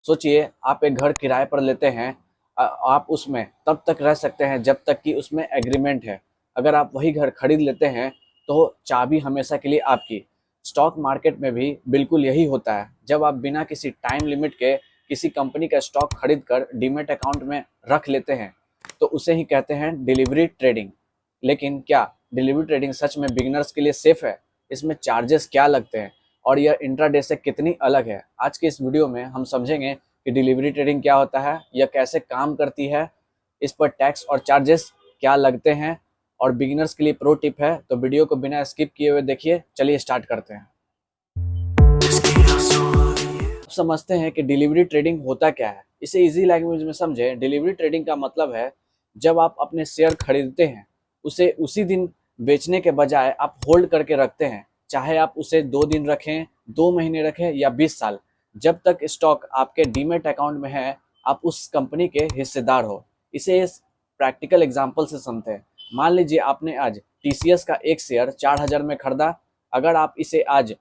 सोचिए आप एक घर किराए पर लेते हैं, आप उसमें तब तक रह सकते हैं जब तक कि उसमें एग्रीमेंट है। अगर आप वही घर खरीद लेते हैं तो चाबी हमेशा के लिए आपकी। स्टॉक मार्केट में भी बिल्कुल यही होता है। जब आप बिना किसी टाइम लिमिट के किसी कंपनी का स्टॉक खरीद कर डीमेट अकाउंट में रख लेते हैं तो उसे ही कहते हैं डिलीवरी ट्रेडिंग। लेकिन क्या डिलीवरी ट्रेडिंग सच में बिगिनर्स के लिए सेफ है? इसमें चार्जेस क्या लगते हैं और यह इंट्राडे से कितनी अलग है? आज के इस वीडियो में हम समझेंगे कि डिलीवरी ट्रेडिंग क्या होता है, यह कैसे काम करती है, इस पर टैक्स और चार्जेस क्या लगते हैं, और बिगिनर्स के लिए प्रो टिप है, तो वीडियो को बिना स्किप किए हुए देखिए। चलिए स्टार्ट करते हैं। अब समझते हैं कि डिलीवरी ट्रेडिंग होता क्या है। इसे इजी लैंग्वेज में समझे। डिलीवरी ट्रेडिंग का मतलब है जब आप अपने शेयर खरीदते हैं, उसे उसी दिन बेचने के बजाय आप होल्ड करके रखते हैं। चाहे आप उसे 2 दिन रखें, 2 महीने रखें या 20 साल, जब तक स्टॉक आपके डीमेट अकाउंट में है आप उस कंपनी के हिस्सेदार हो। इसे इस प्रैक्टिकल एग्जाम्पल से समझते हैं। मान लीजिए आपने आज टीसीएस का एक शेयर 4,000 में खरीदा। अगर आप इसे आज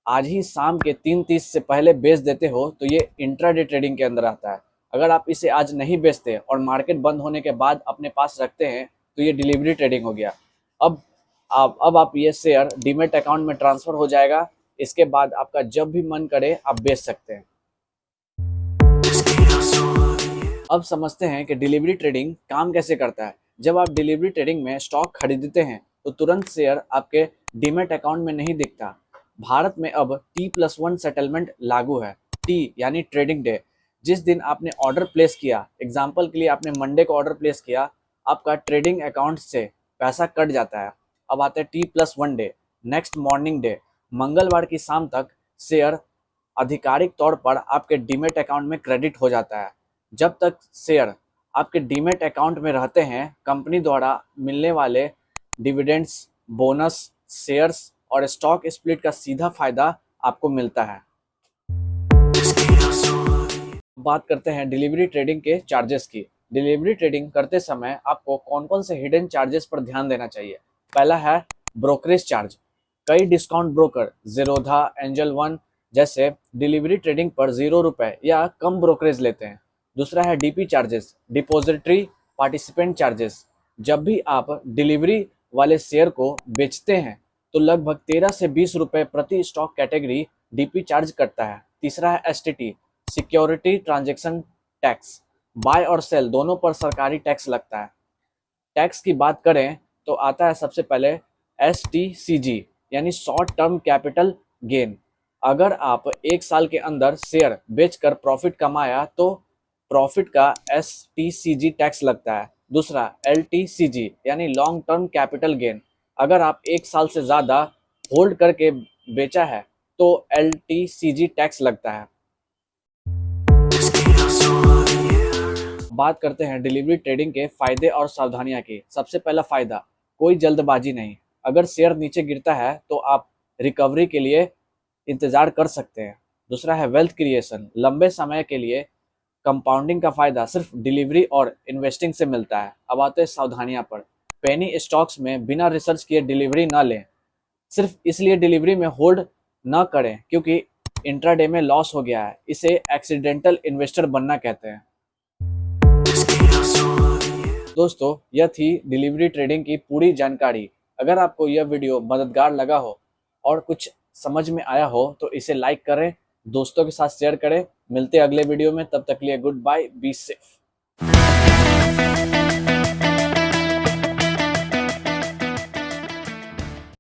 आज ही शाम के 3:30 से पहले बेच देते हो तो ये इंट्राडे ट्रेडिंग के अंदर आता है। अगर आप इसे आज नहीं बेचते और मार्केट बंद होने के बाद अपने पास रखते हैं तो ये डिलीवरी ट्रेडिंग हो गया। अब आप ये शेयर डीमेट अकाउंट में ट्रांसफर हो जाएगा। इसके बाद आपका जब भी मन करे आप बेच सकते हैं। अब समझते हैं कि डिलीवरी ट्रेडिंग काम कैसे करता है। जब आप डिलीवरी ट्रेडिंग में स्टॉक खरीदते हैं तो तुरंत शेयर आपके डीमेट अकाउंट में नहीं दिखता। भारत में अब T+1 सेटलमेंट लागू है। टी यानी ट्रेडिंग डे। जिस दिन आपने ऑर्डर प्लेस किया, एग्जाम्पल के लिए आपने मंडे को ऑर्डर प्लेस किया, आपका ट्रेडिंग अकाउंट से पैसा कट जाता है। अब आता है T+1 day, next morning day. मंगलवार की शाम तक शेयर आधिकारिक तौर पर आपके डीमेट अकाउंट में क्रेडिट हो जाता है। जब तक शेयर आपके डीमेट अकाउंट में रहते हैं, कंपनी द्वारा मिलने वाले डिविडेंड्स, बोनस, शेयर्स और स्टॉक स्प्लिट का सीधा फायदा आपको मिलता है। बात करते हैं डिलीवरी ट्रेडिंग के चार्जेस की। डिलीवरी ट्रेडिंग करते समय आपको कौन कौन से हिडन चार्जेस पर ध्यान देना चाहिए। पहला है ब्रोकरेज चार्ज। कई discount broker Zerodha, angel one जैसे डिलीवरी ट्रेडिंग पर ₹0 या कम ब्रोकरेज लेते हैं। दूसरा है DP charges, depository participant charges. जब भी आप डिलीवरी वाले शेयर को बेचते हैं तो लगभग 13 से ₹20 प्रति स्टॉक कैटेगरी डीपी चार्ज करता है। तीसरा है STT, security transaction tax. Buy और सेल दोनों पर सरकारी टैक्स लगता है। टैक्स की बात करें तो आता है सबसे पहले एसटीसीजी यानी शॉर्ट टर्म कैपिटल गेन। अगर आप 1 साल के अंदर शेयर बेचकर प्रॉफिट कमाया तो प्रॉफिट का एसटीसीजी टैक्स लगता है। दूसरा एलटीसीजी यानी लॉन्ग टर्म कैपिटल गेन। अगर आप 1 साल से ज़्यादा होल्ड करके बेचा है तो एलटीसीजी टैक्स लगता है। बात करते हैं डिलीवरी ट्रेडिंग के फायदे और सावधानियां की। सबसे पहला फायदा, कोई जल्दबाजी नहीं। अगर शेयर नीचे गिरता है तो आप रिकवरी के लिए इंतजार कर सकते हैं। दूसरा है वेल्थ क्रिएशन, लंबे समय के लिए कंपाउंडिंग का फायदा सिर्फ डिलीवरी और इन्वेस्टिंग से मिलता है। अब आते हैं सावधानियां पर। पेनी स्टॉक्स में बिना रिसर्च किए डिलीवरी न लें। सिर्फ इसलिए डिलीवरी में होल्ड न करें क्योंकि इंट्राडे में लॉस हो गया है। इसे एक्सीडेंटल इन्वेस्टर बनना कहते हैं। दोस्तों, यह थी डिलीवरी ट्रेडिंग की पूरी जानकारी। अगर आपको यह वीडियो मददगार लगा हो और कुछ समझ में आया हो तो इसे लाइक करें, दोस्तों के साथ शेयर करें। मिलते हैं अगले वीडियो में, तब तक के लिए गुड बाय, बी सेफ।